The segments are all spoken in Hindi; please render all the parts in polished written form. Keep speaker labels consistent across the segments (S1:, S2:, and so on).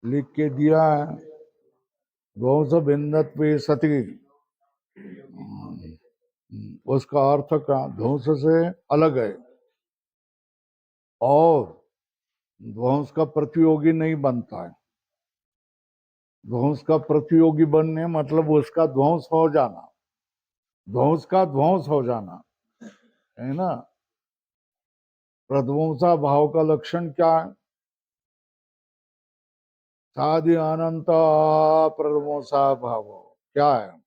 S1: लिख के दिया है। ध्वंस भिन्नत्वे सति, उसका अर्थ का ध्वंस से अलग है और ध्वंस का प्रतियोगी नहीं बनता है। ध्वंस का प्रतियोगी बनने मतलब उसका ध्वंस हो जाना, ध्वंस का ध्वंस हो जाना है ना। प्रध्वंसा भाव का लक्षण क्या है? साधि अनंत प्रध्वंसा भाव क्या है?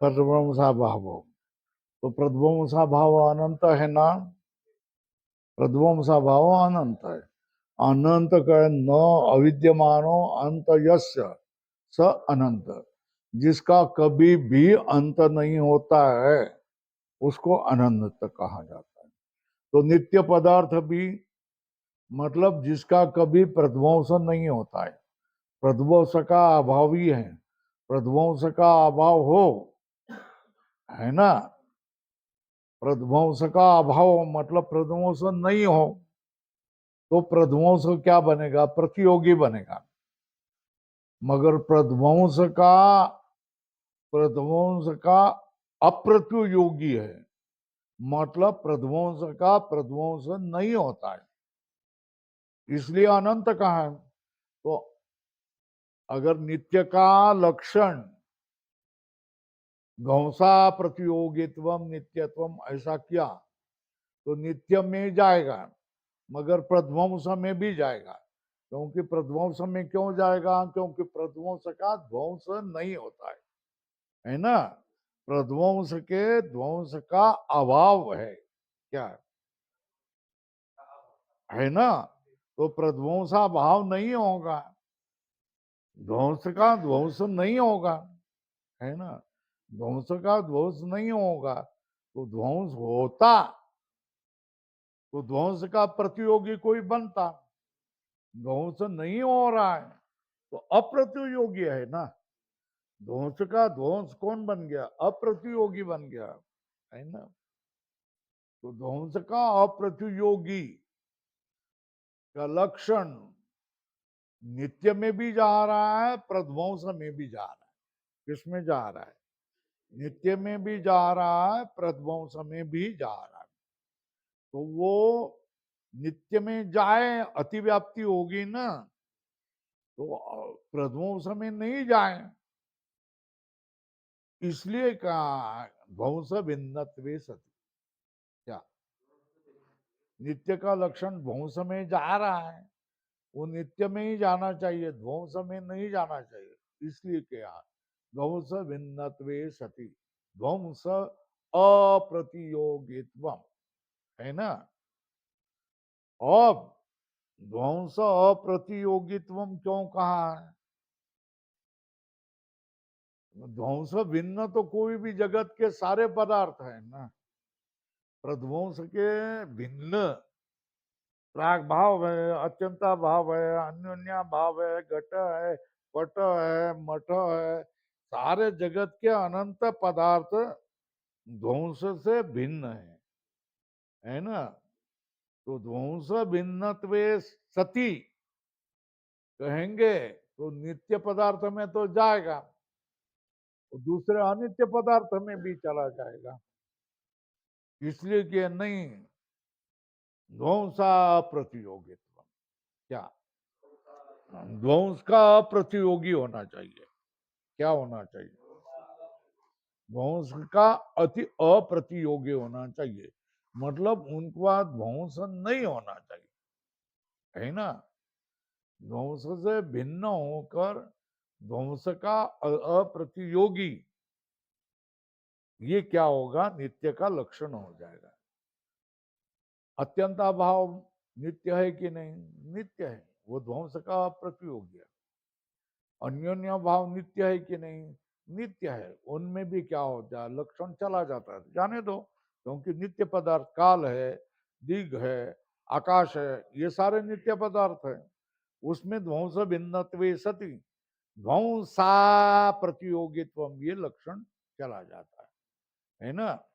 S1: प्रध्वंसा भाव, तो प्रध्वंसा भाव अनंत है ना। प्रध्वंसा भाव अनंत है। अनंत का न अविद्यमानो अंत यस्य स अनंत, जिसका कभी भी अंत नहीं होता है उसको अनंत कहा जाता है। तो नित्य पदार्थ भी मतलब जिसका कभी प्रध्वंस नहीं होता है, प्रध्वंस का अभाव ही है। प्रध्वंस का अभाव हो, है ना, प्रध्वंस का अभाव मतलब प्रध्वंस नहीं हो तो प्रध्वंस क्या बनेगा? प्रतियोगी बनेगा। मगर प्रध्वंस का अप्रतियोगी है, मतलब प्रध्वंस का प्रध्वंस नहीं होता है, इसलिए अनंत कहा है। तो अगर नित्य का लक्षण ध्वंसा प्रतियोगित्व नित्यत्वम ऐसा किया तो नित्य में जाएगा मगर प्रध्वंस में भी जाएगा। क्योंकि प्रध्वंस में क्यों जाएगा? क्योंकि प्रध्वंस का ध्वंस नहीं होता है ना। प्रध्वंस के ध्वंस का अभाव है, क्या है ना। तो प्रध्वंसा भाव नहीं होगा, ध्वंस का ध्वंस नहीं होगा, है ना। ध्वंस का ध्वंस नहीं होगा तो ध्वंस होता तो ध्वंस का प्रतियोगी कोई बनता। ध्वंस नहीं हो रहा है तो अप्रतियोगी है ना। ध्वंस का ध्वंस कौन बन गया? अप्रतियोगी बन गया, है ना। तो ध्वंस का अप्रतियोगी का लक्षण नित्य में भी जा रहा है, प्रध्वंस में भी जा रहा है। किसमें जा रहा है? नित्य में भी जा रहा है, प्रध्वंस में भी जा रहा है। तो वो नित्य में जाए अतिव्याप्ति होगी ना, तो प्रध्वंस में नहीं जाए, इसलिए कहा ध्वंस भिन्नत्वे सति। क्या नित्य का लक्षण ध्वंस में जा रहा है, वो नित्य में ही जाना चाहिए, ध्वंस में नहीं जाना चाहिए। इसलिए क्या ध्वंस भिन्नत्वे सति, ध्वंस अप्रतियोगित्व, है ना। अब ध्वंस अप्रतियोगित्व क्यों कहा है? ध्वंस भिन्न तो कोई भी जगत के सारे पदार्थ है ना। प्रध्वंस के भिन्न प्राग भाव है, अत्यंता भाव है, अन्योन्या भाव है, घट है, पट है, मठ है, सारे जगत के अनंत पदार्थ ध्वंस से भिन्न है ना। तो ध्वंस भिन्नत्वे सती कहेंगे तो नित्य पदार्थ में तो जाएगा, तो दूसरे अनित्य पदार्थ में भी चला जाएगा। इसलिए कि नहीं, ध्वंसा प्रतियोगित्व, क्या ध्वंस का प्रतियोगी होना चाहिए। क्या होना चाहिए? ध्वंस का अति अप्रतियोगी होना चाहिए, मतलब उनका ध्वंस नहीं होना चाहिए, है ना। ध्वंस से भिन्न होकर ध्वंस का अप्रतियोगी, ये क्या होगा? नित्य का लक्षण हो जाएगा। अत्यंत अभाव नित्य है कि नहीं? नित्य है, वो ध्वंस का अप्रतियोगी है। अन्योन्य भाव नित्य है कि नहीं? नित्य है, उनमें भी क्या होता है? लक्षण चला जाता है, जाने दो। क्योंकि नित्य पदार्थ काल है, दिग है, आकाश है, ये सारे नित्य पदार्थ है। उसमें ध्वंस भिन्नत्वे सति, ध्वंसा प्रतियोगित्व, ये लक्षण चला जाता है ना।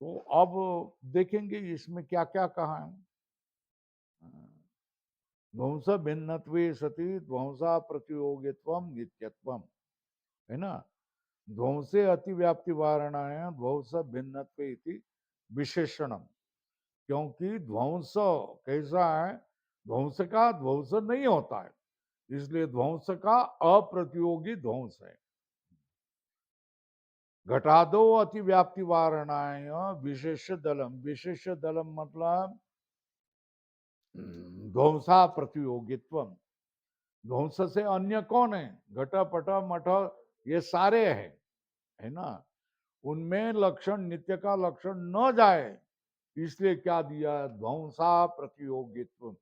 S1: तो अब देखेंगे इसमें क्या क्या कहा है। ध्वंस भिन्नत्वे सति ध्वंसा प्रतियोगित्वम नित्यत्वम, है ना। ध्वंसे अतिव्याप्ति वारणाय ध्वंस भिन्नत्वे इति विशेषणम, क्योंकि ध्वंस कैसा है, ध्वंस का ध्वंस नहीं होता है, इसलिए ध्वंस का अप्रतियोगी ध्वंस है। घटादो अतिव्याप्ति वारणाय विशेष दलम, विशेष दलम मतलब ध्वंसा प्रतियोगित्व, ध्वंस से अन्य कौन है, घट पट मठ ये सारे है ना, उनमें लक्षण नित्य का लक्षण न जाए, इसलिए क्या दिया, ध्वंसा प्रतियोगित्व,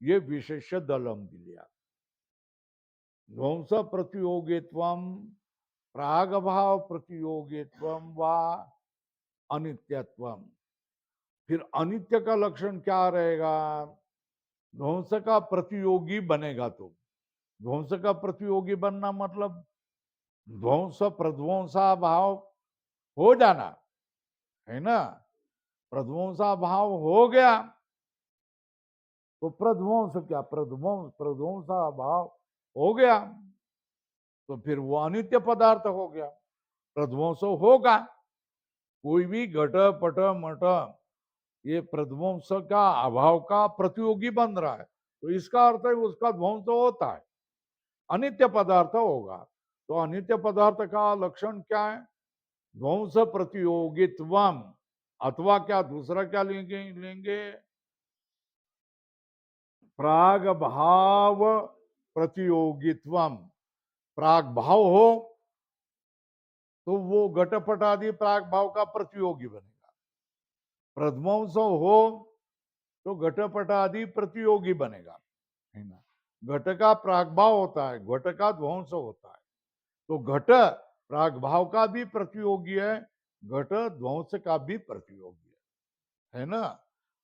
S1: ये विशेष दलम दिया। ध्वंस प्रतियोगित्व प्राग भाव प्रतियोगित्व व अनित्यत्व। फिर अनित्य का लक्षण क्या रहेगा, ध्वंस का प्रतियोगी बनेगा, तो ध्वंस का प्रतियोगी बनना मतलब ध्वंस प्रध्वंसा भाव हो जाना, है ना। प्रध्वंसा भाव हो गया तो प्रध्वंस क्या, प्रध्वंसा भाव हो गया तो फिर वो अनित्य पदार्थ हो गया, प्रध्वंस होगा। कोई भी घट पट मठ ये प्रध्वंस का अभाव का प्रतियोगी बन रहा है, तो इसका अर्थ है उसका ध्वंस होता है, अनित्य पदार्थ होगा। तो अनित्य पदार्थ का लक्षण क्या है, ध्वंस प्रतियोगित्वम, अथवा क्या दूसरा क्या लेंगे प्राग भाव प्रतियोगित्वम। प्राग भाव हो तो वो घटपट आदि प्राग भाव का प्रतियोगी बनेगा, प्रध्वंस हो तो घटपट आदि प्रतियोगी बनेगा, है ना। घट का प्रागभाव होता है, घट का ध्वंस होता है, तो घट प्रागभाव का भी प्रतियोगी है, घट ध्वंस का भी प्रतियोगी है ना,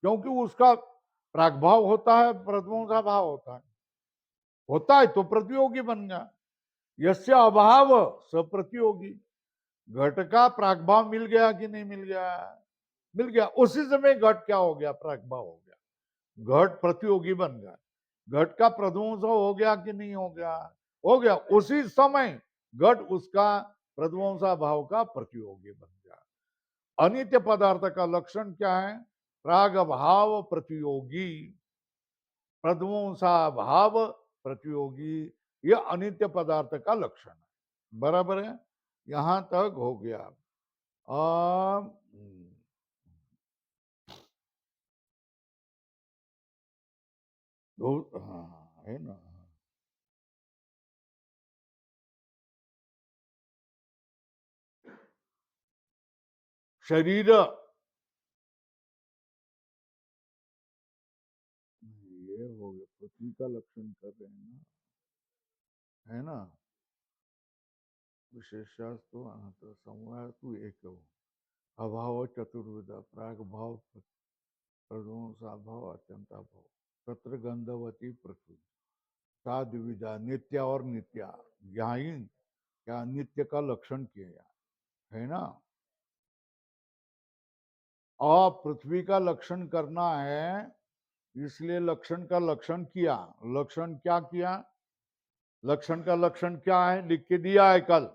S1: क्योंकि उसका प्रागभाव होता है, प्रध्वंसा भाव होता है तो प्रतियोगी बन गया। यस्य अभाव स प्रतियोगी, घट का प्रागभाव मिल गया कि नहीं मिल गया, मिल गया, उसी समय घट क्या हो गया, प्रागभाव हो गया, घट प्रतियोगी बन गया। घट का प्रध्वंस हो गया कि नहीं हो गया, हो गया, उसी समय घट उसका प्रध्वंसा भाव का प्रतियोगी बन गया। अनित्य पदार्थ का लक्षण क्या है, प्राग भाव प्रतियोगी, प्रध्वंसा भाव प्रतियोगी, यह अनित्य पदार्थ का लक्षण है। बराबर है, यहां तक हो गया। अब हाँ है ना, शरीर ये हो गया, पृथ्वी का लक्षण कर रहे हैं ना, है ना। विशेषास्तु अनंत समवाय तू एक हो, अभाव चतुर्विधा, प्राग भाव प्रध्वंसा भाव अत्यंता भाव, तत्र गंधवती पृथ्वी, सात द्विविधा, नित्य और नित्या, यहाँ क्या नित्य का लक्षण किया है ना। और पृथ्वी का लक्षण करना है, इसलिए लक्षण का लक्षण किया, लक्षण क्या किया, लक्षण का लक्षण क्या है, लिख के दिया है कल,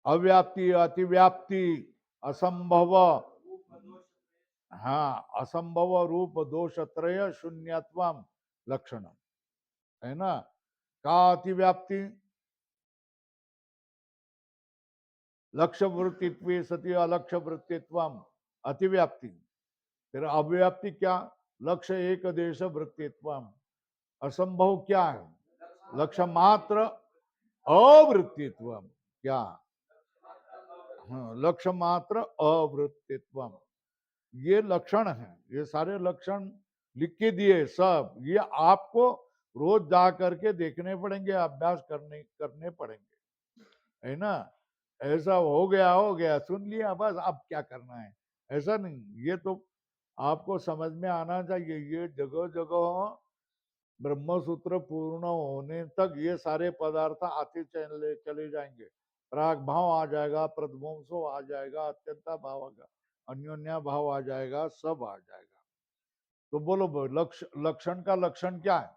S1: अव्याप्ति अतिव्याप्ति असंभव, हाँ असंभव रूप दोष त्रय शून्यत्वम लक्षण, है ना। का अतिव्याप्ति, लक्ष्य वृत्तित्व सती अलक्ष्य वृत्तित्व अतिव्याप्ति। फिर अव्याप्ति क्या, लक्ष्य एक देश वृत्तित्व। असंभव क्या है, लक्ष्य मात्र अवृत्तित्व, क्या, हाँ, लक्ष्य मात्र अवृत्तित्व, ये लक्षण है, ये सारे लक्षण लिख के दिए सब, ये आपको रोज जा करके देखने पड़ेंगे, अभ्यास करने करने पड़ेंगे, है ना। ऐसा हो गया सुन लिया बस, अब क्या करना है, ऐसा नहीं, ये तो आपको समझ में आना चाहिए। ये जगह जगह ब्रह्म सूत्र पूर्ण होने तक ये सारे पदार्थ आते चले चले जाएंगे, प्राग भाव आ जाएगा, प्रध्वंसो आ जाएगा, अत्यंता भाव आ जाएगा, अन्योन्या भाव आ जाएगा, सब आ जाएगा। तो बोलो लक्षण का लक्षण क्या है?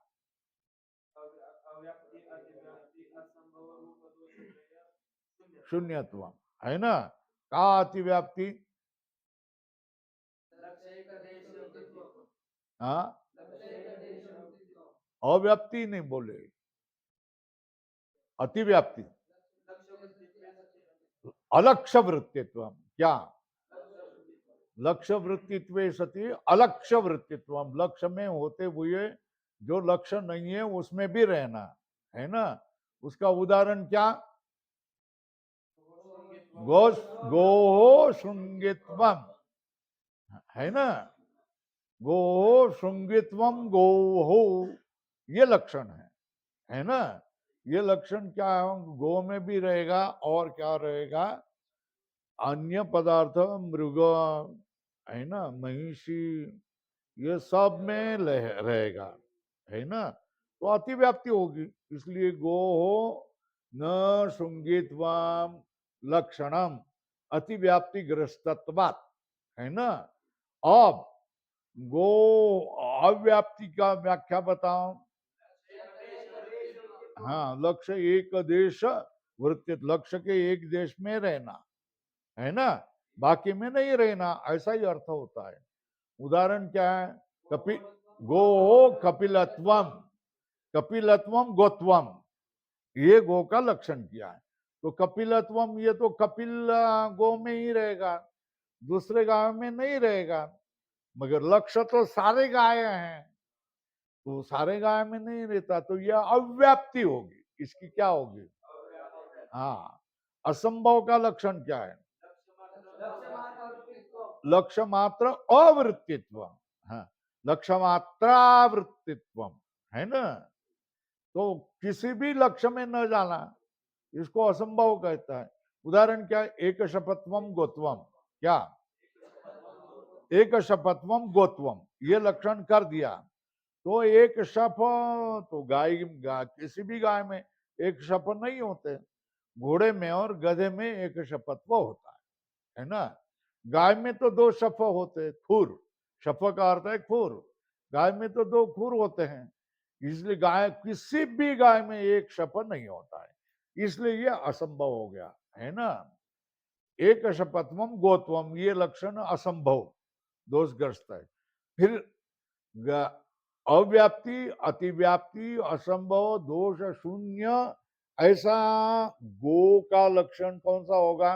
S1: शून्यत्व है ना। का अतिव्याप्ति? हाँ, अव्याप्ति नहीं बोले, अतिव्याप्ति। अलक्ष्य वृत्तित्व क्या? लक्ष्य वृत्तित्व सती अलक्ष्य वृत्तित्व, लक्ष्य में होते हुए जो लक्ष्य नहीं है उसमें भी रहना है ना। उसका उदाहरण क्या? गो गो शुंगित्वम है ना। गो शुंगित्वम गो हो, ये लक्षण है ना। ये लक्षण क्या है? गो में भी रहेगा और क्या रहेगा? अन्य पदार्थ, मृग है ना, महिषी, ये सब में रहेगा है ना। तो अतिव्याप्ति होगी, इसलिए गो हो न शुंगित्वम लक्षणम अतिव्याप्ति ग्रस्तत्वात् है ना। अब गो अव्याप्ति का व्याख्या बताओ। हाँ, लक्ष्य एक देश वृत्ति, लक्ष्य के एक देश में रहना है ना, बाकी में नहीं रहना, ऐसा ही अर्थ होता है। उदाहरण क्या है? कपि गो कपिलत्वम, कपिलत्वम गोत्वम, ये गो का लक्षण किया है। तो कपिलत्वम, ये तो कपिल गो में ही रहेगा, दूसरे गाय में नहीं रहेगा। मगर लक्ष्य तो सारे गाय हैं, तो सारे गाय में नहीं रहता, तो यह अव्याप्ति होगी। इसकी क्या होगी? हाँ। असंभव का लक्षण क्या है? लक्ष्य मात्र अवृत्तित्व, हाँ, लक्ष्य मात्रावृत्तित्व है ना। तो किसी भी लक्ष्य में न जाना, इसको असंभव कहता है। उदाहरण क्या है? एक शपथवम गोत्वम, क्या? एक शपथवम गोत्वम, ये लक्षण कर दिया। तो एक शप, तो किसी भी गाय में एक शप नहीं होते, घोड़े में और गधे में एक शपथव होता है ना। गाय में तो दो शफ होते, खुर, शफ का अर्थ है खुर, गाय में तो दो खुर होते हैं, इसलिए गाय, किसी भी गाय में एक शफ नहीं होता है, इसलिए ये असंभव हो गया है ना। एक शपथवम गोत्वम, ये लक्षण असंभव, दोषग्रस्त है। फिर अव्याप्ति, अतिव्याप्ति, असंभव, दोष शून्य, ऐसा गो का लक्षण कौन सा होगा?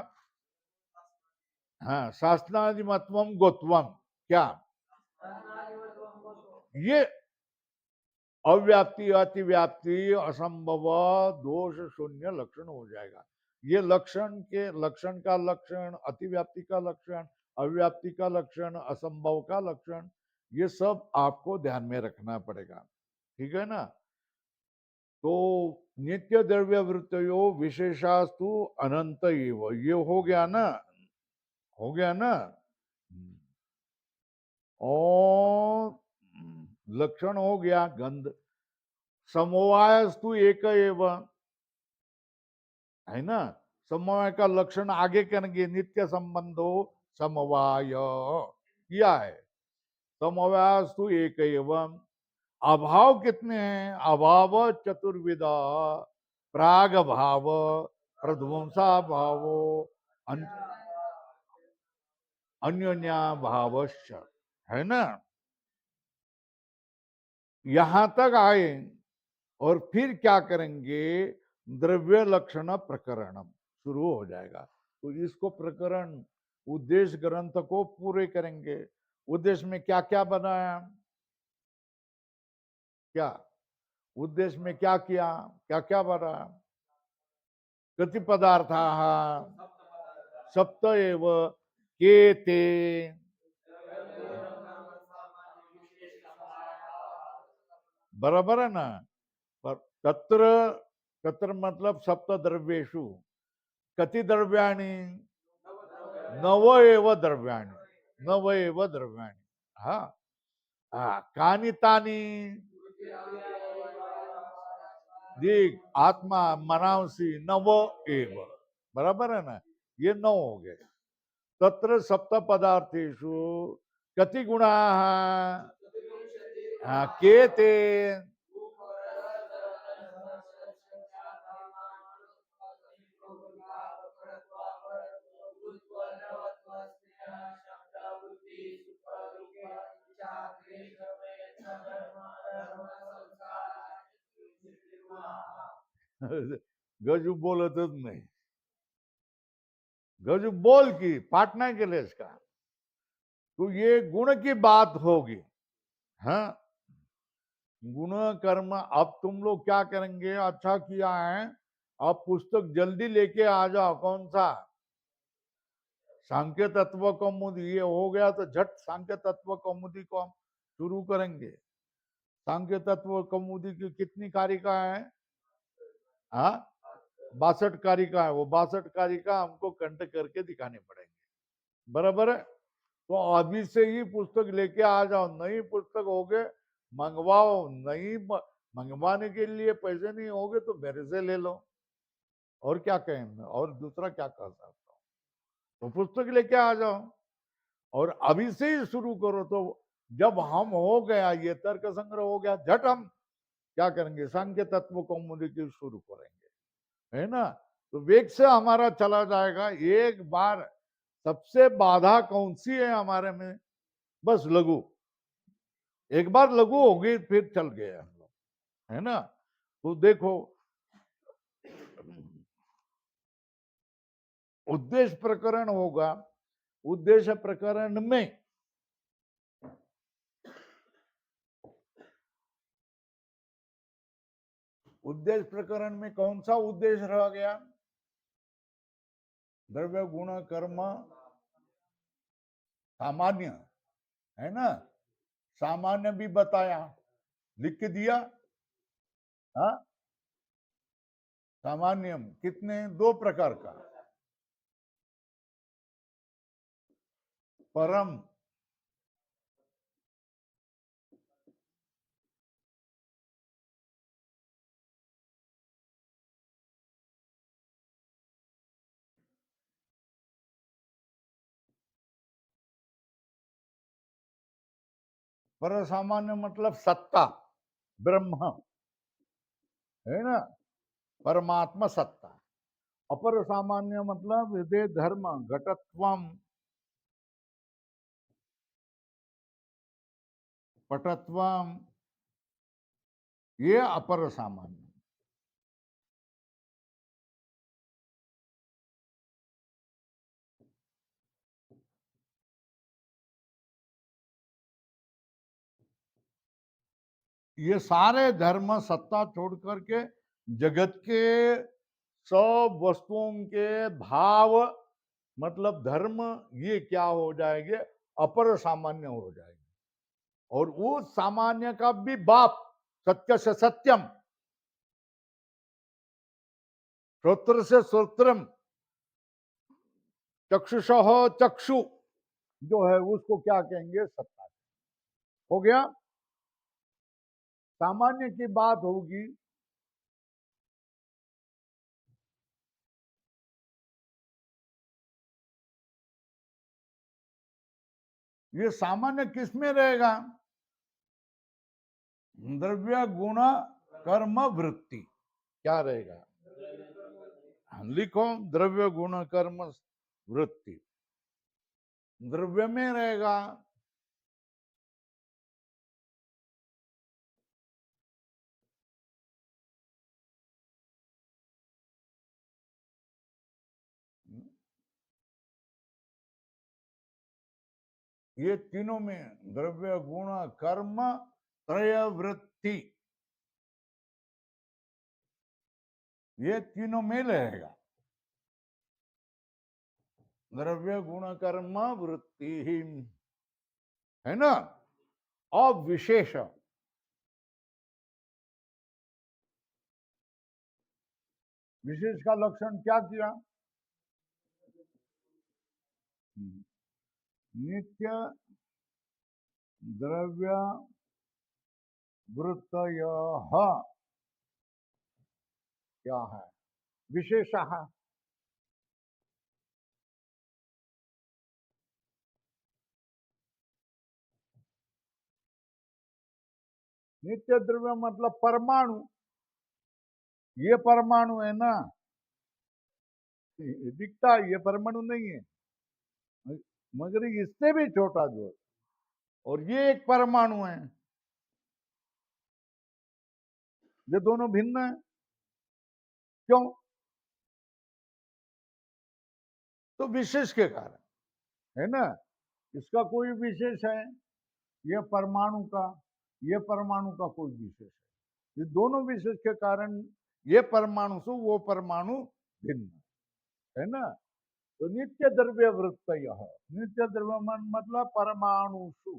S1: हाँ, शासनादिमत्वम गोत्वम, क्या? ये अव्याप्ति, अतिव्याप्ति, असंभव, दोष शून्य लक्षण हो जाएगा। ये लक्षण का लक्षण, अतिव्याप्ति का लक्षण, अव्याप्ति का लक्षण, असंभव का लक्षण, ये सब आपको ध्यान में रखना पड़ेगा, ठीक है ना। तो नित्य द्रव्य वृत्तयो विशेषास्तु अनंत एव, ये हो गया ना, हो गया ना। और लक्षण हो गया गंध, समवायस्तु एक एवं है ना। समवाय का लक्षण आगे करेंगे, नित्य संबंधो समवाय किया है। समवायस्तु एक एवं, अभाव कितने हैं? अभाव चतुर्विदा, प्राग भाव, प्रध्वंसा भाव, अन्योन्या भावश्च है ना। यहां तक आए और फिर क्या करेंगे? द्रव्य लक्षण प्रकरणम शुरू हो जाएगा। तो इसको प्रकरण उद्देश्य ग्रंथ को पूरे करेंगे। उद्देश्य में क्या क्या बनाया? क्या उद्देश्य में क्या किया? क्या क्या बना? कति पदार्था सप्त एव के ते, बराबर है ना। पर तत्र, तत्र मतलब सप्त द्रव्येषु कति द्रव्याणि? नव एव द्रव्याणि, नव एव द्रव्याणि। हाँ, हाँ, कानि तानि? देख, आत्मा मनांसी नव एव, बराबर है ना। ये नौ हो गए। तत्र सप्त पदार्थेषु कति गुणा? के ते गजू बोलतच नाही. गजू बोल की पाठ नाही केलेस का? तो ये गुण की बात होगी. हाँ, गुण कर्म. अब तुम लोग क्या करेंगे? अच्छा किया है, अब पुस्तक जल्दी लेके आ जाओ. कौन सा? सांख्य तत्व कौमुदी. ये हो गया तो झट सांख्य तत्व कौमुदी को हम शुरू करेंगे. सांख्य तत्व कौमुदी की कितनी कारिका है? हाँ, 62 कारिका है. वो 62 कारिका हमको कंठ करके दिखाने पड़ेंगे. बराबर है. तो अभी से ही पुस्तक लेके आ जाओ. नई पुस्तक होगे मंगवाओ. नहीं मंगवाने के लिए पैसे नहीं होगे तो मेरे से ले लो. और क्या कहें, और दूसरा क्या कर सकता हूँ? तो पुस्तक लेके आ जाओ और अभी से ही शुरू करो. तो जब हम हो गया, ये तर्क संग्रह हो गया, झट हम क्या करेंगे? सांख्य तत्व कौमुदी की शुरू करेंगे, है ना. तो वेग से हमारा चला जाएगा. एक बार सबसे बाधा कौन सी है हमारे में? बस लघु. एक बार लघु होगी फिर चल गए हम लोग, है ना. तो देखो, उद्देश्य प्रकरण होगा. उद्देश्य प्रकरण में उद्देश्य प्रकरण में कौन सा उद्देश्य रह गया? द्रव्य गुण कर्म सामान्य, है ना. सामान्य भी बताया, लिख के दिया. हाँ, सामान्य कितने? 2 प्रकार का. परम, पर सामान्य मतलब सत्ता, ब्रह्म, है ना. परमात्मा सत्ता. अपर सामान्य मतलब हृदय धर्म घटत्वम पटत्वम, ये अपर सामान्य. ये सारे धर्म सत्ता छोड़ करके जगत के सब वस्तुओं के भाव मतलब धर्म, ये क्या हो जाएंगे? अपर सामान्य हो जाएंगे. और उस सामान्य का भी बाप सत्य से सत्यम, श्रोत्र से श्रोत्रम, चक्षुष चक्षु जो है उसको क्या कहेंगे? सत्ता. हो गया. सामान्य की बात होगी. ये सामान्य किस में रहेगा? द्रव्य गुण कर्म वृत्ति. क्या रहेगा? लिखो, द्रव्य गुण कर्म वृत्ति द्रव्य में रहेगा. ये तीनों में द्रव्य गुण कर्म त्रय वृत्ति, ये तीनों में रहेगा. द्रव्य गुण कर्म वृत्ति ही, है ना. अब विशेष, विशेष का लक्षण क्या किया? नित्य द्रव्य वृत्तय क्या है? विशेष. नित्य द्रव्य मतलब परमाणु, ये परमाणु है ना, दिखता ये परमाणु नहीं है, मगर इससे भी छोटा जो है, और ये एक परमाणु है, ये दोनों भिन्न है। क्यों? तो विशेष के कारण, है ना, इसका कोई विशेष है, ये परमाणु का, ये परमाणु का कोई विशेष है, ये दोनों विशेष के कारण ये परमाणु से वो परमाणु भिन्न, है ना। तो नित्य द्रव्य वृत्त, यह नित्य द्रव्य मतलब परमाणुषु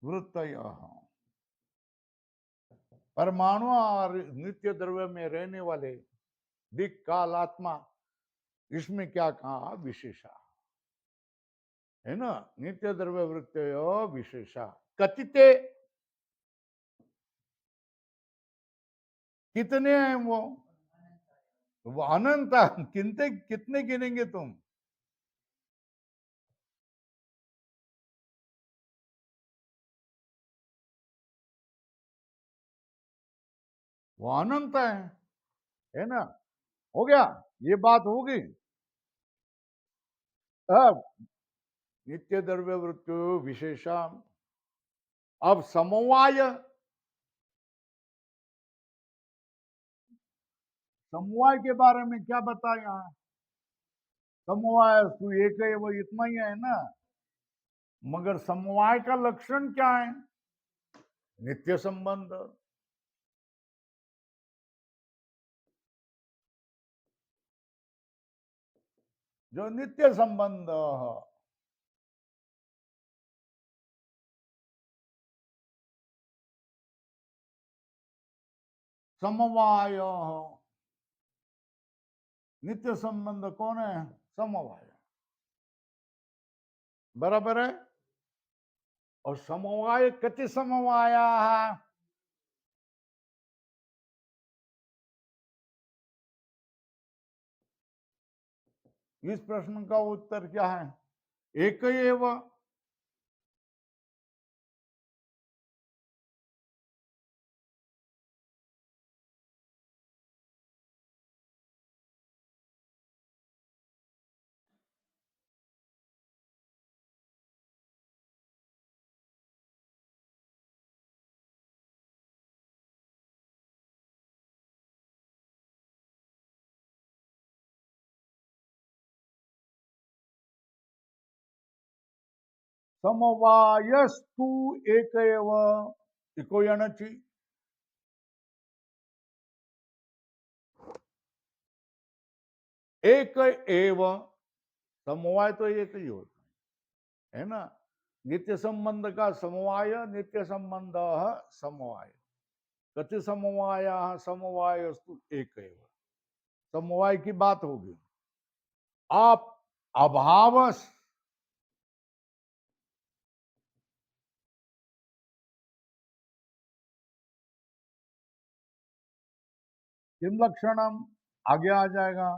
S1: वृत्त, परमाणु और नित्य द्रव्य में रहने वाले दिक् काल आत्मा, इसमें क्या कहा? विशेषा, है ना। नित्य द्रव्य वृत्त विशेषा कथिते, कितने हैं वो अनंत, कितने कितने गिनेंगे तुम? वो अनंत है ना। हो गया, ये बात होगी। अब नित्य द्रव्य वृत्त विशेषा, अब समवाय, समवाय के बारे में क्या बताया? समवाय तू एक है, वो इतना ही है ना, मगर समवाय का लक्षण क्या है? नित्य संबंध, जो नित्य संबंध, समवाय, नित्य संबंध कौन है? समवाय, बराबर है। और समवाय कति समवाया, इस प्रश्न का उत्तर क्या है? एक ही एवं। समवायस्तु एक एवं, इको याना चाहिए। एक एवं, समवाय तो एक ही होता है ना। नित्य संबंध का समवाय, नित्य संबंध समवाय, कति समवाय, समवायस्तु एक एवं, समवाय की बात होगी। आप अभावस, किम लक्षणम, आगे आ जाएगा।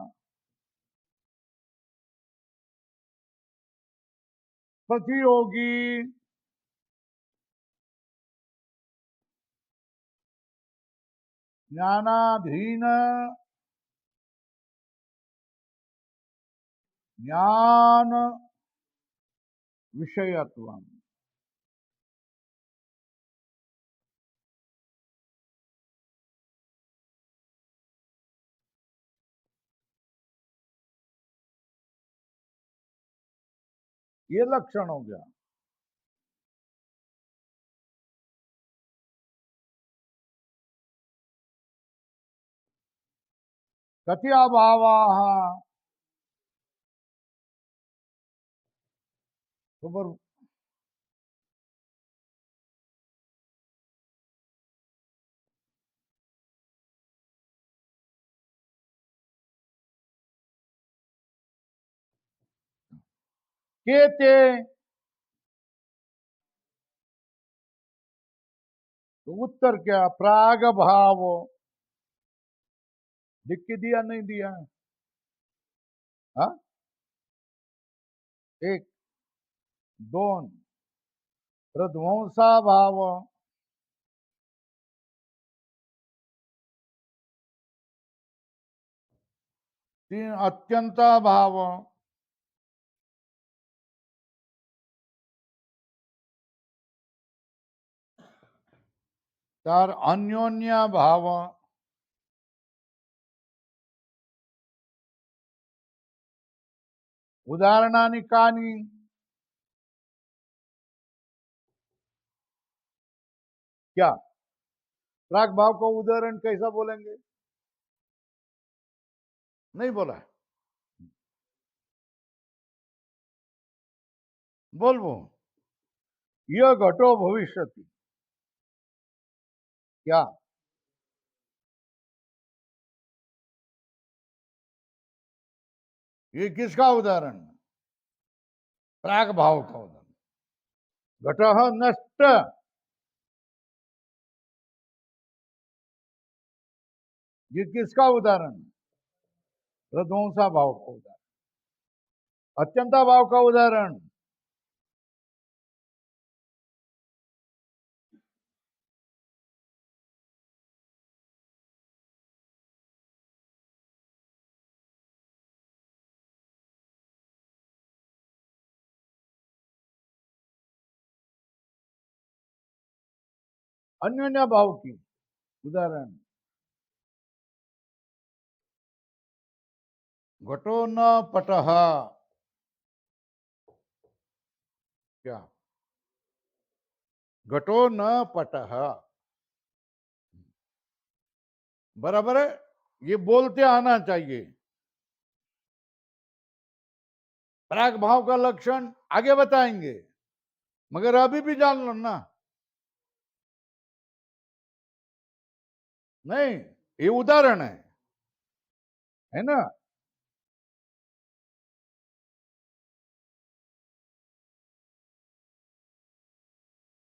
S1: प्रतियोगी, ज्ञानाधीन, ज्ञान विषयत्व, ये लक्षण हो गया। कति अभावा, खबर केते, तो उत्तर क्या? प्राग भाव, लिख के दिया नहीं दिया? हाँ, एक, दोन, प्रध्वंसा भाव, तीन अत्यंता भाव, चार अन्योन्य भाव, उदाहरणानि कानि? क्या प्राग भाव का उदाहरण कैसा बोलेंगे? नहीं बोला है, बोलबो यह घटो भविष्यति। क्या ये किसका उदाहरण? प्राग भाव का उदाहरण। घटः नष्ट, ये किसका उदाहरण? प्रध्वंसा भाव का उदाहरण। अत्यंता भाव का उदाहरण? अन्योन्य भाव की उदाहरण। घटो न पटः, क्या घटो न पटः, बराबर है, ये बोलते आना चाहिए। प्राग भाव का लक्षण आगे बताएंगे, मगर अभी भी जान लो ना। नहीं, ये उदाहरण है ना।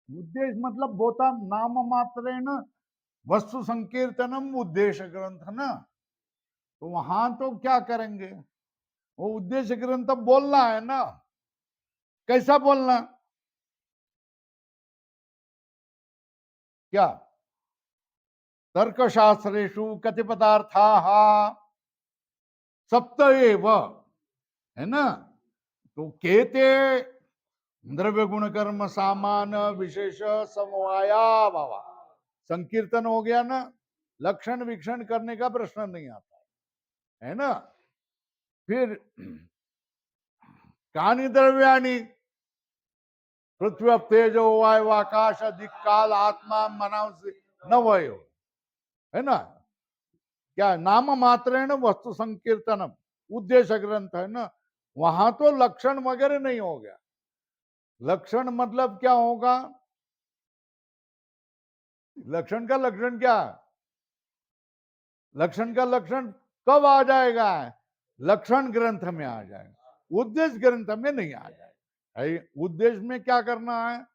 S1: उद्देश्य मतलब बोता नाम मात्रेण वस्तु संकीर्तनम उद्देश्य ग्रंथ ना। तो वहां तो क्या करेंगे, वो उद्देश्य ग्रंथ बोलना है ना। कैसा बोलना? क्या तर्कशास्त्रेषु कति पदार्थाः सप्त एव, है ना। तो केते द्रव्य गुण कर्म सामान विशेष समवाया भावा, संकीर्तन हो गया ना। लक्षण विक्षण करने का प्रश्न नहीं आता है ना। फिर कानि द्रव्याणि? पृथ्वी तेजो वायु आकाश अधिक काल आत्मा मनांसि नवयो, है ना। क्या नाम मात्रेण वस्तु संकीर्तनम उद्देश्य ग्रंथ है ना। वहां तो लक्षण वगैरह नहीं हो गया। लक्षण मतलब क्या होगा? लक्षण का लक्षण क्या? लक्षण का लक्षण कब आ जाएगा? लक्षण ग्रंथ में आ जाएगा, उद्देश्य ग्रंथ में नहीं आ जाएगा। उद्देश्य में क्या करना है?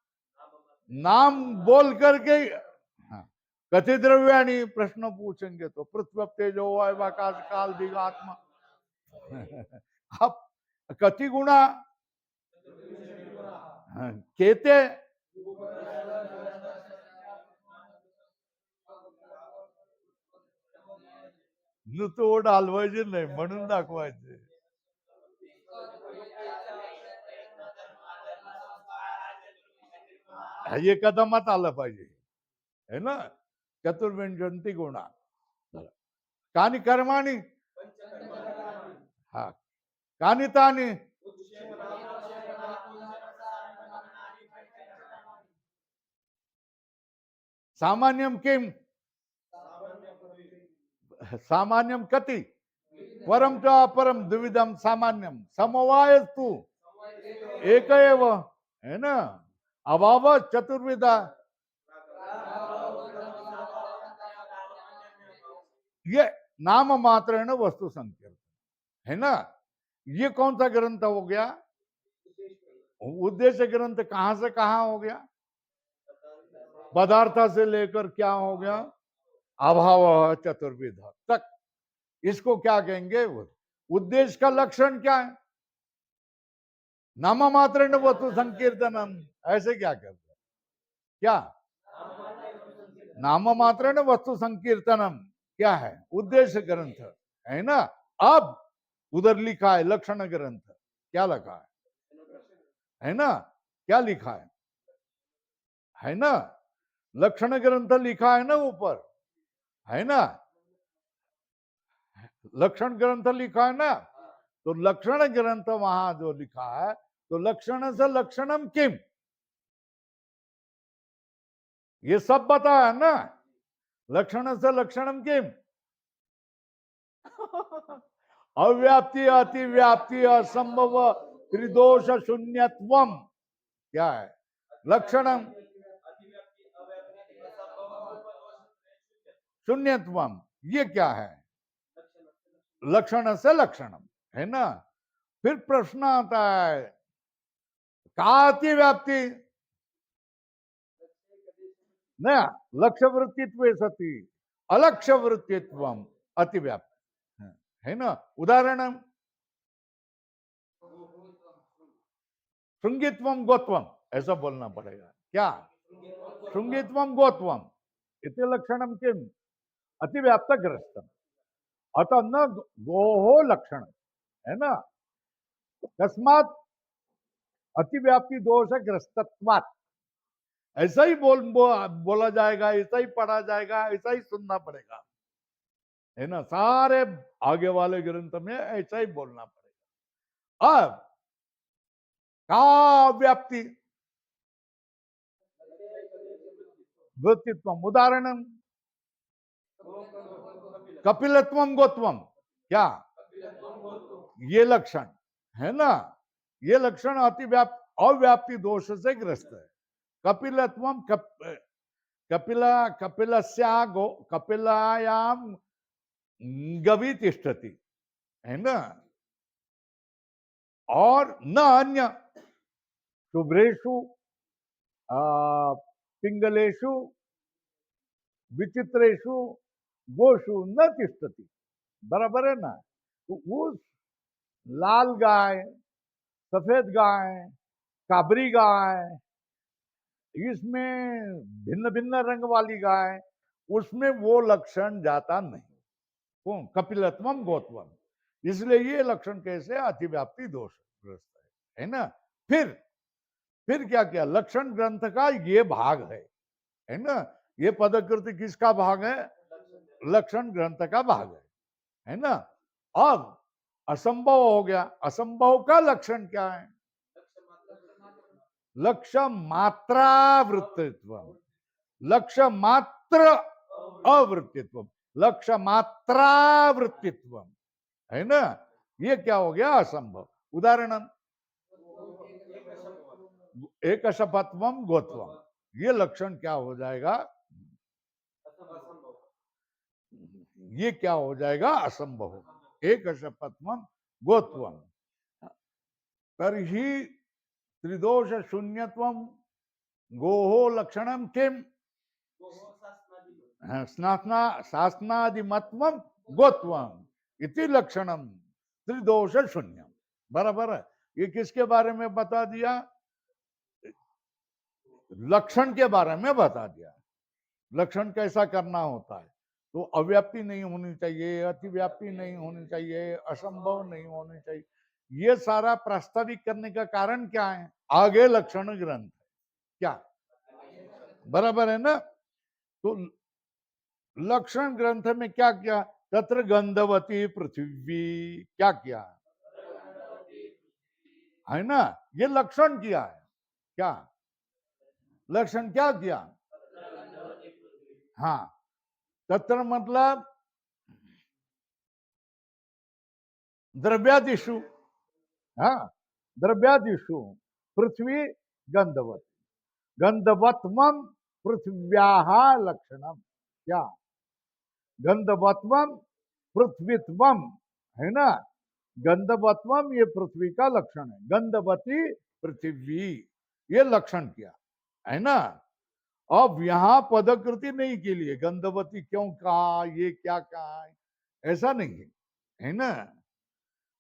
S1: नाम बोल करके। हाँ, कति द्रव्याणि प्रश्न पूछेंगे तो पृथ्वी तेजो वायु आकाश काल दिग आत्मा। अब कति गुणा? हाँ, केते तो डालवायचे नाही, म्हणून दाखवायचे। हे कदमात आलं पाहिजे, है ना। चतुर्विंशती गुणा, कानि कर्माणि? हा, कानि तानि? सामान्यम किम? सामान्यम कति? परम च अपरम द्विविधम सामान्यम समवायस्तु एक एव, है ना। अभाव चतुर्विधा। ये नाम मात्र न वस्तु संकीर्तन, है ना। ये कौन सा ग्रंथ हो गया? उद्देश्य ग्रंथ। कहां से कहां हो गया? पदार्थ से लेकर क्या हो गया? अभाव चतुर्विध तक। इसको क्या कहेंगे? उद्देश्य का लक्षण क्या है? नाम मात्र वस्तु संकीर्तनम, ऐसे क्या करते? क्या? नाम मात्र न वस्तु संकीर्तनम क्या है? उद्देश्य ग्रंथ है ना। अब उधर लिखा है लक्षण ग्रंथ, क्या लिखा है ना? क्या लिखा है ना? लक्षण ग्रंथ लिखा है ना ऊपर, है ना? लक्षण ग्रंथ लिखा है ना। तो लक्षण ग्रंथ वहां जो लिखा है, तो लक्षण से लक्षणम किम, ये सब बताया ना। लक्षण से लक्षणम किम अव्याप्ति अतिव्याप्ति असंभव त्रिदोष शून्यत्वम क्या है? लक्षणम शून्यत्वम, ये क्या है? लक्षण से लक्षणम, है ना। फिर प्रश्न आता है का अतिव्याप्ति न लक्ष्य वृत्तित्व सती अलक्ष्य वृत्तित्व अतिव्याप्ति है ना। उदाहरण श्रृंगित्वम गोत्वम, ऐसा बोलना पड़ेगा। क्या? श्रृंगित्वम गोत्वम इति लक्षणम किम अतिव्याप्त ग्रस्तम अतः न गोहो लक्षण, है ना। तस्मात् अतिव्याप्ति दोष ग्रस्तत्वात्, ऐसा ही बोला जाएगा, ऐसा ही पढ़ा जाएगा, ऐसा ही सुनना पड़ेगा, है ना। सारे आगे वाले ग्रंथ में ऐसा ही बोलना पड़ेगा। अब का व्याप्ति वृत्तित्व, उदाहरण कपिलत्वम गोत्वम क्या? ये लक्षण है ना। ये लक्षण अव्याप्ति दोष से ग्रस्त है। कपिलत्वम कपिलस्या गो कपिलायाम गवी तिष्ठति, है ना। और न अन्य शुभ्रेशु पिंगलेशु विचित्रेशु गोशु न तिष्ठति, बराबर है ना। तो उस लाल गाय, सफेद गाय, काबरी गाय, इसमें भिन्न भिन्न रंग वाली गाय, उसमें वो लक्षण जाता नहीं। कौन? कपिलत्वम गोत्वम, इसलिए ये लक्षण कैसे? अतिव्याप्ति दोष ग्रस्त है ना। फिर क्या किया? लक्षण ग्रंथ का ये भाग है ना। ये पदकृति किसका भाग है? लक्षण ग्रंथ का भाग है ना। अब असंभव हो गया। असंभव का लक्षण क्या है? लक्ष्य मात्रावृत्तित्व, लक्ष्य मात्र अवृत्तित्व, लक्ष्य मात्रावृत्तित्व, है ना। ये क्या हो गया? असंभव। उदाहरण एक शपथवम गोत्वम, ये लक्षण क्या हो जाएगा? ये क्या हो जाएगा? असंभव। एक शपथवम गोत्वम तर्हि त्रिदोष शून्यत्वम गोहो लक्षणम किम शासनादिमत्वम गोत्वम इति लक्षणम त्रिदोष शून्यम, बराबर है। ये किसके बारे में बता दिया? लक्षण के बारे में बता दिया। लक्षण कैसा करना होता है। तो अव्याप्ति नहीं होनी चाहिए, अतिव्याप्ति नहीं होनी चाहिए, असंभव नहीं होनी चाहिए। ये सारा प्रास्ताविक करने का कारण क्या है? आगे लक्षण ग्रंथ क्या, बराबर है ना। तो लक्षण ग्रंथ में क्या किया? तत्र गंधवती पृथ्वी, क्या किया है ना। ये लक्षण किया है। क्या लक्षण क्या किया? हाँ, तत्र मतलब द्रव्यादिशु, हाँ, द्रव्यादिशु पृथ्वी गंधवत, गंधवत्वम पृथ्व्याः लक्षणम क्या? गंधवत्वम पृथ्वीत्वम, है ना। गंधवत्वम ये पृथ्वी का लक्षण है। गंधवती पृथ्वी, ये लक्षण किया, है ना। अब यहां पदकृति नहीं के लिए गंधवती क्यों कहा, ये क्या कहा है, ऐसा नहीं है ना।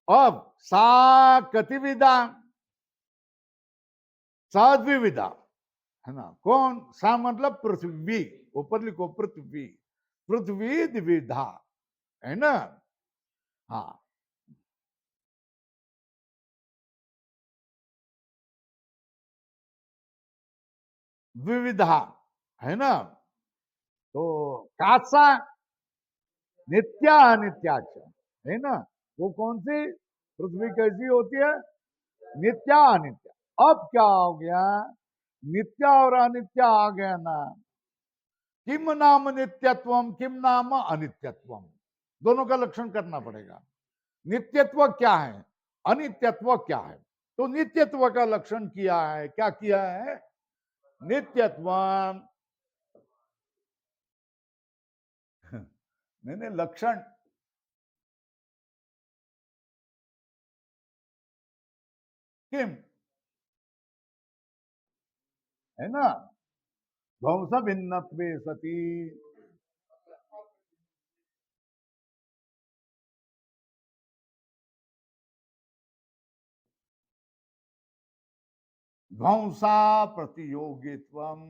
S1: अब सा कतिविदा, साध्विविदा, है ना। कौन सा मतलब पृथ्वी, ऊपर लिखो पृथ्वी, पृथ्वी द्विधा, है ना। हाँ, विविधा, है ना। तो कासा नित्या अनित्याच, है ना। वो कौन सी पृथ्वी कैसी होती है, नित्या अनित्या। अब क्या हो गया, नित्या और अनित्या आ गया ना। किम नाम नित्यत्वम, किम नाम अनित्यत्वम, दोनों का लक्षण करना पड़ेगा। नित्यत्व क्या है, अनित्यत्व क्या है। तो नित्यत्व का लक्षण किया है, क्या किया है, नित्यत्व, नहीं नहीं लक्षण, किम, है ना। ध्वंस भिन्नत्वे सती, ध्वंसा प्रतियोगित्वम,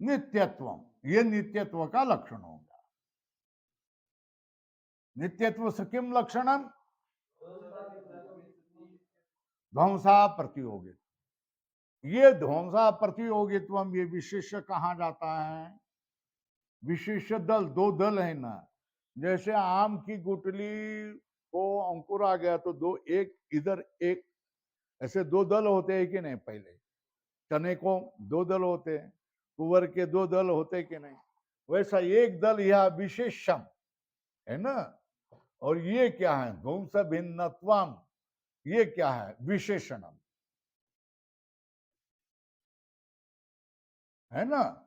S1: नित्यत्वम, ये नित्यत्व का लक्षण होगा। नित्यत्व से किम लक्षणम, ध्वंसा प्रतियोगित्व, ये ध्वंसा प्रतियोगित्वम, ये विशेष कहा जाता है। विशेष दल, दो दल है ना। जैसे आम की गुठली को अंकुर आ गया तो दो, एक इधर एक, ऐसे दो दल होते हैं कि नहीं। पहले चने को दो दल होते हैं, कुंवर के दो दल होते कि नहीं। वैसा एक दल यह विशेषम, है ना। और ये क्या है, ध्वंस भिन्नत्वम, ये क्या है, विशेषणम, है ना।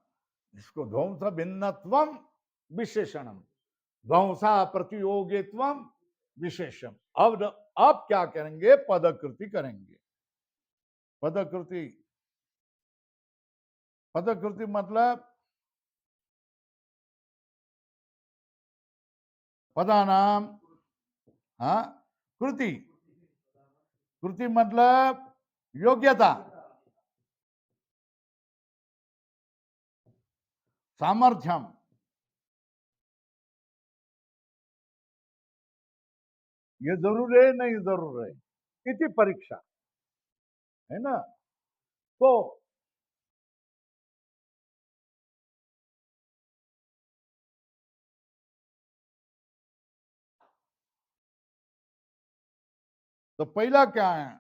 S1: इसको ध्वंस भिन्नत्वम विशेषणम, ध्वंसा प्रतियोगित्वम विशेषम। अब क्या करेंगे, पदकृति करेंगे। पदकृति, पदकृति मतलब पदानाम, हाँ, कृति, कृति मतलब योग्यता, सामर्थ्यम, ये जरूर है नहीं जरूर है, इति परीक्षा, है ना। तो पहला क्या है,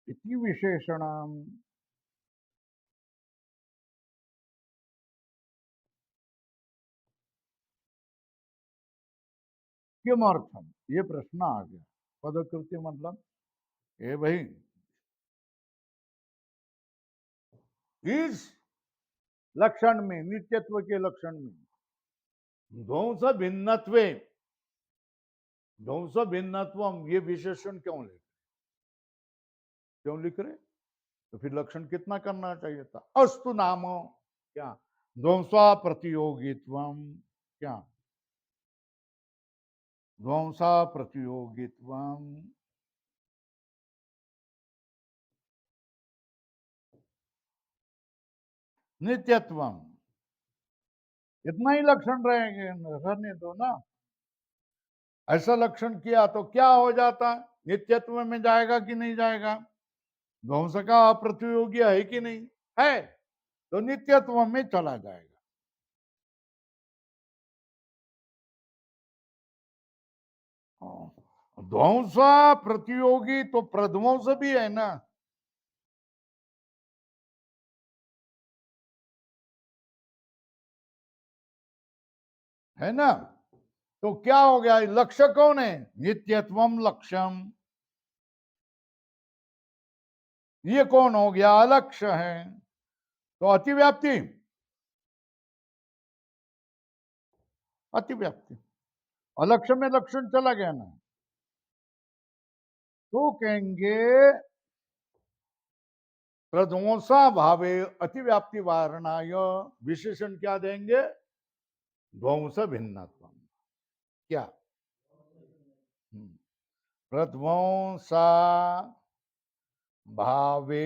S1: इति विशेषणम, किमर्थम, ये प्रश्न आ गया। पदकृति मतलब, ए भाई, इस लक्षण में, नित्यत्व के लक्षण में, ध्वंस भिन्नत्वे, ध्वंस भिन्नत्वम, ये विशेषण क्यों लिख, क्यों लिख रहे। तो फिर लक्षण कितना करना चाहिए था, अस्तु नामो, क्या, ध्वंसा प्रतियोगित्वम, क्या, ध्वंसा प्रतियोगित्वम, नित्यत्वम, इतना ही लक्षण रहेंगे, रहने दो ना। ऐसा लक्षण किया तो क्या हो जाता, नित्यत्व में जाएगा कि नहीं जाएगा, ध्वंस का अप्रतियोगी है कि नहीं है, तो नित्यत्व में चला जाएगा। ध्वंस प्रतियोगी तो प्रध्वंस भी है ना, है ना। तो क्या हो गया, लक्ष्य कौन है? नित्यत्वम लक्ष्यम। ये कौन हो गया? अलक्ष्य है। तो अतिव्याप्ति, अतिव्याप्ति, अलक्ष्य में लक्षण चला गया ना, तो कहेंगे प्रध्वंसा भावे अतिव्याप्ति वारणाय, विशेषण क्या देंगे? ध्वंस भिन्नत्व। क्या? प्रध्वंसा भावे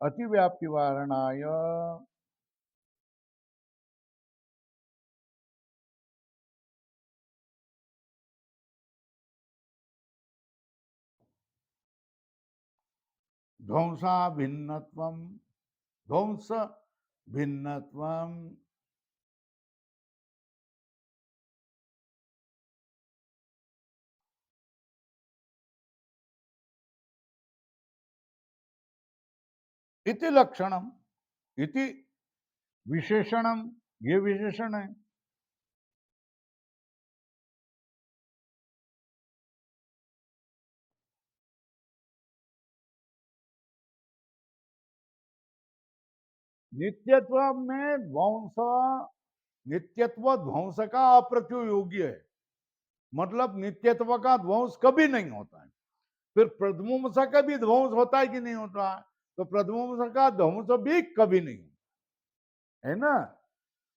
S1: अतिव्याप्ति वारणाय ध्वंसा भिन्नत्वम, ध्वंस भिन्नत्वम इति लक्षणम, इति विशेषणम, ये विशेषण है। नित्यत्व में ध्वंस, नित्यत्व ध्वंस का अप्रतियोगी है, मतलब नित्यत्व का ध्वंस कभी नहीं होता है। फिर प्रध्वंस का भी ध्वंस होता है कि नहीं होता है? तो प्रध्वंस का ध्वंस भी कभी नहीं है ना।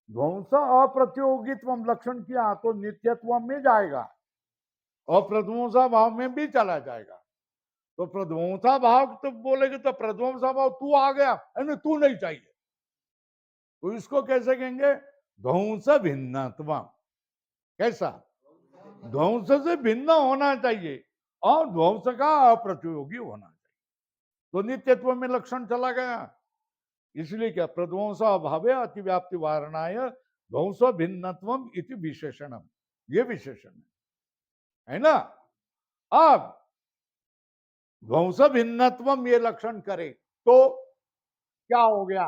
S1: ध्वंस अप्रतियोगित्व लक्षण किया तो नित्यत्व में जाएगा और प्रध्वंसा भाव में भी चला जाएगा। तो प्रध्वंसा भाव तो बोलेगे तो प्रध्वंसा भाव तू आ गया है ना, तू नहीं चाहिए, तो इसको कैसे कहेंगे? ध्वंस भिन्नत्व। कैसा? ध्वंस से भिन्न होना चाहिए और ध्वंस का अप्रतियोगी होना चाहिए। तो नित्यत्व में लक्षण चला गया, इसलिए क्या? प्रध्वंस अभावे अतिव्याप्ति वारणाय ध्वंस भिन्नत्वम इति विशेषणम, ये विशेषण है ना। अब ध्वंस भिन्नत्वम ये लक्षण करे तो क्या हो गया?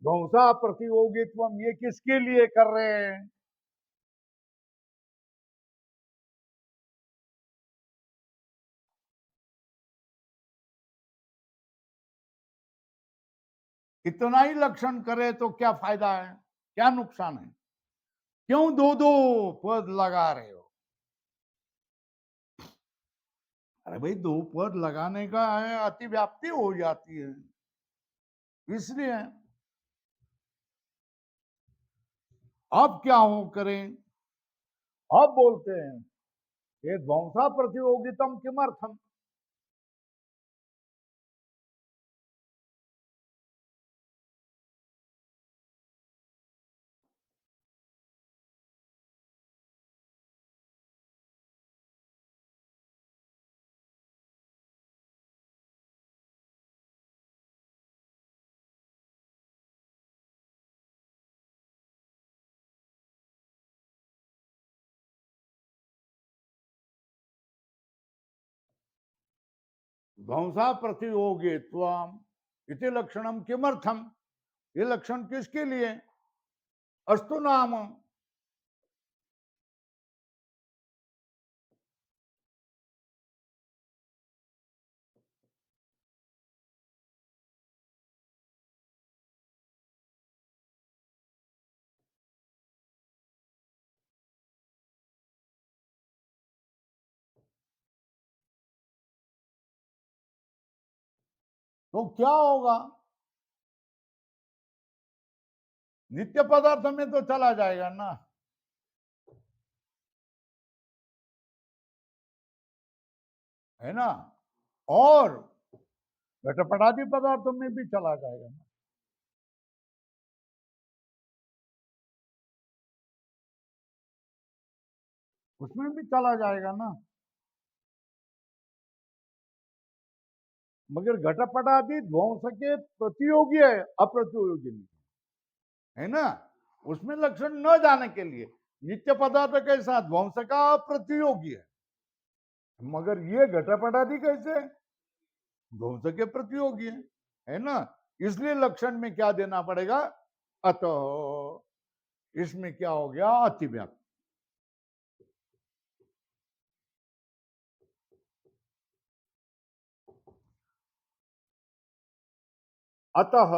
S1: ध्वंसा प्रतियोगित्वम, ये किसके लिए कर रहे हैं? इतना ही लक्षण करे तो क्या फायदा है, क्या नुकसान है? क्यों दो दो पद लगा रहे हो? अरे भाई, दो पद लगाने का है, अतिव्याप्ति हो जाती है, इसलिए। अब क्या हो करें? अब बोलते हैं ये ध्वंसा प्रतियोगितम किमर्थम। ध्वंसा प्रतियोगित्व इति लक्षणम किमर्थम, ये लक्षण किसके लिए? अस्तु नाम। तो क्या होगा? नित्य पदार्थ में तो चला जाएगा ना, है ना, और घटपटादि पदार्थों में भी चला जाएगा ना, उसमें भी चला जाएगा ना। मगर घटपटादि ध्वंस के प्रतियोगी है, अप्रतियोगी नहीं, है ना। उसमें लक्षण न जाने के लिए नित्य पदार्थ कैसा? ध्वंस का अप्रतियोगी है। मगर ये घटपटादि कैसे? ध्वंस के प्रतियोगी है ना। इसलिए लक्षण में क्या देना पड़ेगा? अतो, इसमें क्या हो गया? अतिव्याप्ति। अतः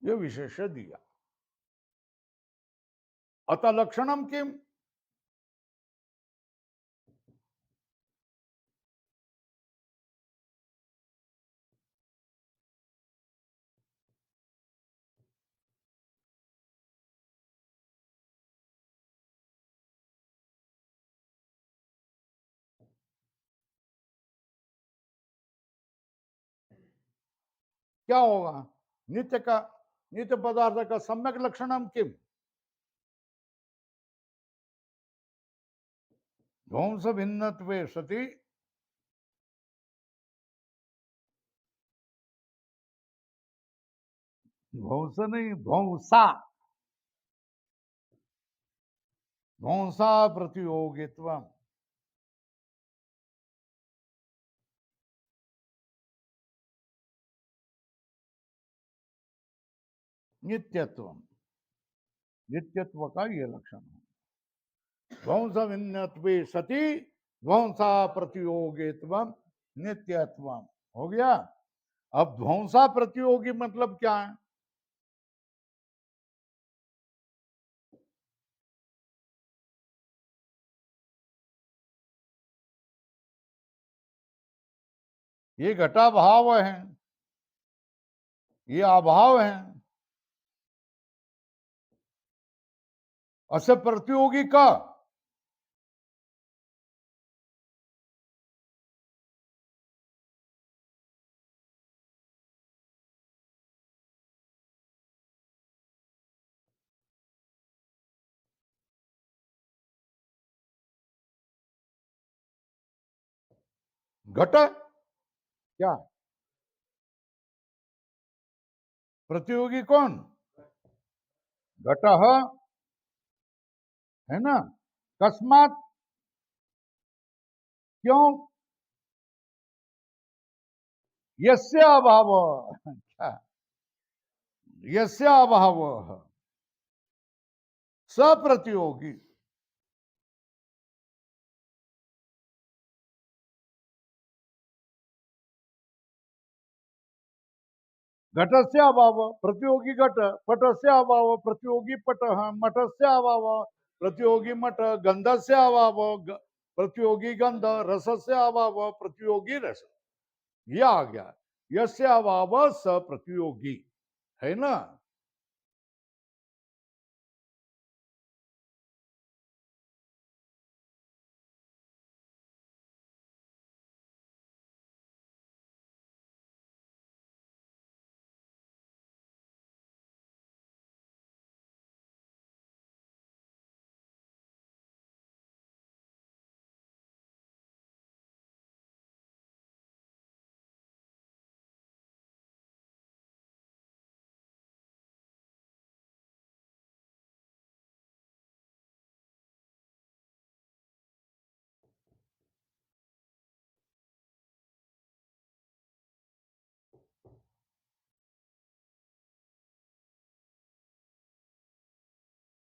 S1: ये विशेष दिया। अतः लक्षणम किम? क्या होगा? नित्य का, नित्य पदार्थ का सम्यक लक्षणम किम? ध्वंस भिन्नत्वे सति ध्वंस नहीं, ध्वंसा, ध्वंसा प्रतियोगित्व, नित्यत्व, नित्यत्व का ये लक्षण है। ध्वंस भिन्नत्वे सति ध्वंसा प्रतियोगित्व नित्यत्व। हो गया। अब ध्वंसा प्रतियोगी मतलब क्या है? ये घटा भाव है, ये अभाव है। असे प्रतियोगी का घट क्या? प्रतियोगी कौन? घट है ना। कस्मात, क्यों? यस्य अभाव, क्या? यस्य अभाव सप्रतियोगी। घटस्य अभाव प्रतियोगी घट, पटस्य अभाव प्रतियोगी पट, मठस्य अभाव प्रतियोगी मठ, गंधस्य अभाव प्रतियोगी गंध, रसस्य अभाव प्रतियोगी रस। ये आ गया। यस्य अभाव स प्रतियोगी, है ना।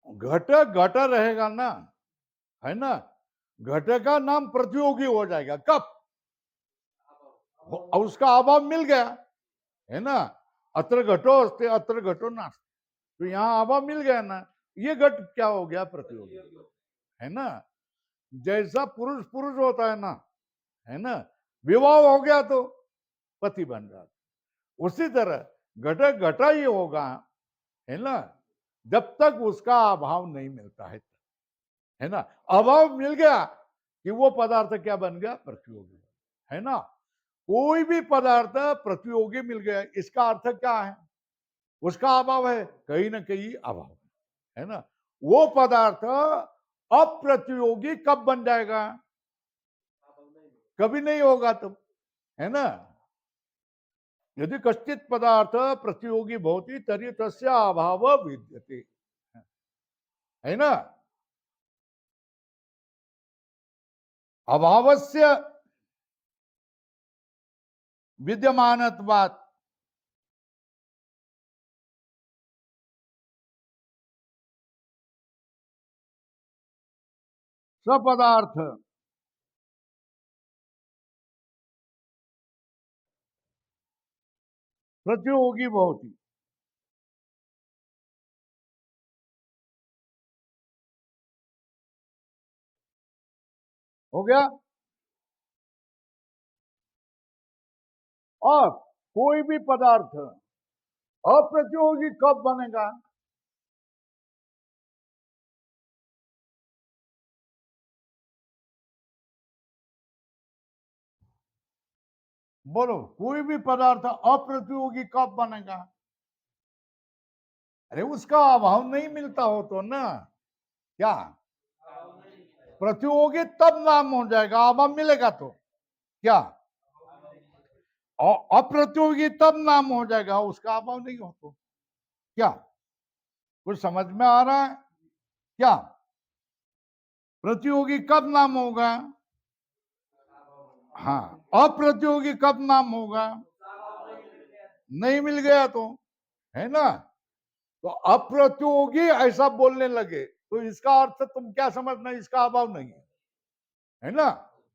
S1: घट घट रहेगा ना, है ना। घट का नाम प्रतियोगी हो जाएगा कब? उसका अभाव मिल गया, है ना। अत्र घटो अस्ति, अत्र घटो नास्ति। तो यहाँ अभाव मिल गया ना, ये घट क्या हो गया? प्रतियोगी, है ना। जैसा पुरुष पुरुष होता है ना, विवाह हो गया तो पति बन जाता, उसी तरह घट घटा ही होगा, है ना, जब तक उसका अभाव नहीं मिलता है ना। अभाव मिल गया कि वो पदार्थ क्या बन गया? प्रतियोगी, है ना। कोई भी पदार्थ प्रतियोगी मिल गया, इसका अर्थ क्या है? उसका अभाव है, कहीं ना कहीं अभाव है ना। वो पदार्थ अप्रतियोगी कब बन जाएगा? कभी नहीं होगा तब, है ना। यदि कश्चित पदार्थ प्रतियोगी भवति तर्हि तस्य अभाव विद्यते, है ना। अभावस्य विद्यमानत्वात् स्वपदार्थ प्रतियोगी भवति। हो गया। और कोई भी पदार्थ अप्रतियोगी कब बनेगा? बोलो, कोई भी पदार्थ अप्रतियोगी कब बनेगा? अरे उसका अभाव नहीं मिलता हो तो ना, क्या प्रतियोगी तब नाम हो जाएगा, अभाव मिलेगा तो क्या? और अप्रतियोगी तब नाम हो जाएगा, उसका अभाव नहीं हो तो क्या? कुछ समझ में आ रहा है क्या? प्रतियोगी कब नाम होगा? हाँ, अप्रतियोगी कब नाम होगा? नहीं मिल गया तो, है ना। तो अप्रतियोगी ऐसा बोलने लगे तो इसका अर्थ तुम क्या समझना? इसका अभाव नहीं है ना।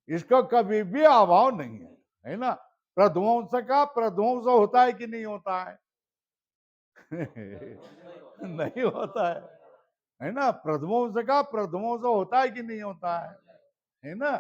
S1: इसका कभी भी अभाव नहीं है ना। प्रध्वंस का प्रध्वंस होता है कि नहीं होता है? नहीं होता है ना। प्रध्वंस का प्रध्वंस होता है कि नहीं होता है ना।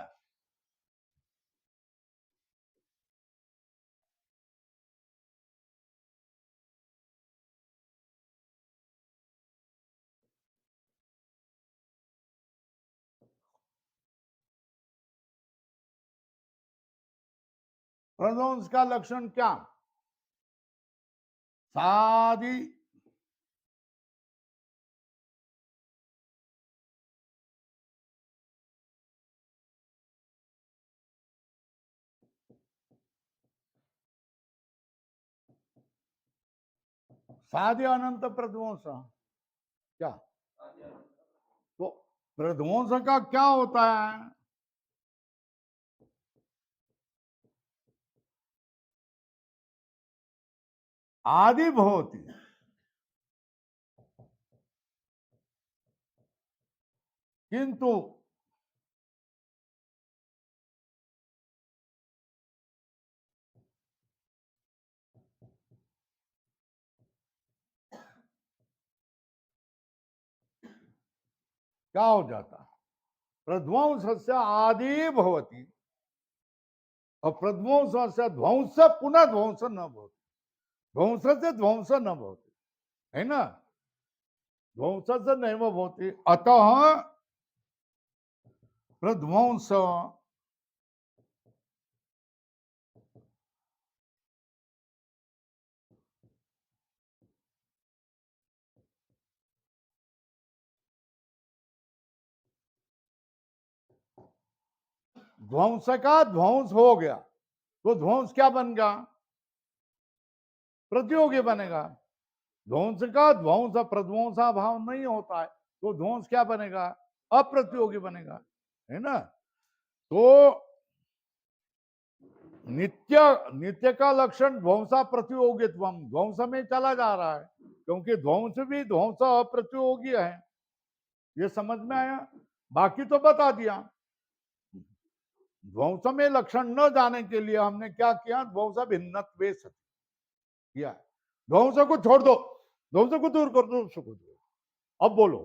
S1: प्रध्वंस का लक्षण क्या? शादी शादी अनंत प्रध्वंस क्या? तो प्रध्वंस का क्या होता है? आदि भवति, किंतु क्या हो जाता? प्रध्वंस से आदि भवति और प्रध्वंस से ध्वंस पुनः ध्वंस न भवति, ध्वंस से ध्वंस न भवति, है ना। ध्वंस से नहीं भवति, अतः प्रध्वंस ध्वंस का ध्वंस हो गया तो ध्वंस क्या बन गया? प्रतियोगी बनेगा। ध्वंस का ध्वंस प्रध्वंसा भाव नहीं होता है तो ध्वंस क्या बनेगा? अप्रतियोगी बनेगा, है ना। तो नित्य नित्य का लक्षण ध्वंसा प्रतियोगित्व, ध्वंस में चला जा रहा है क्योंकि ध्वंस भी ध्वंस अप्रतियोगी है। ये समझ में आया? बाकी तो बता दिया। ध्वंस में लक्षण न जाने के लिए हमने क्या किया? ध्वंस भिन्नत्वे सति किया। ध्वंस को छोड़ दो, ध्वंस को दूर कर दो, सुख को दूर। अब बोलो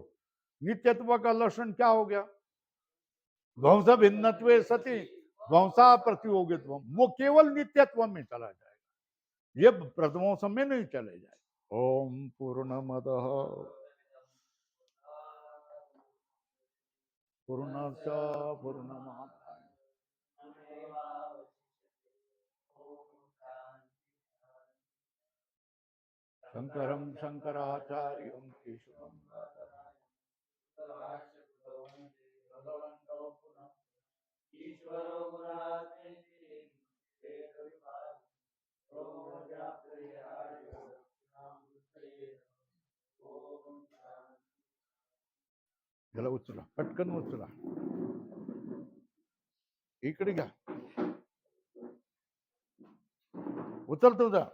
S1: नित्यत्व का लक्षण क्या हो गया? ध्वंस भिन्नत्वे सति ध्वंसा प्रतियोगित्व, वो केवल नित्यत्व में चला जाएगा, ये प्रध्वंस में नहीं चले जाए। ओम पूर्णमदः पूर्णस्य पूर्णमादाय शंकरं शंकराचार्यं केशवं त्याला उचला, पटकन उचला, इकडे घ्या, उचल तुझा.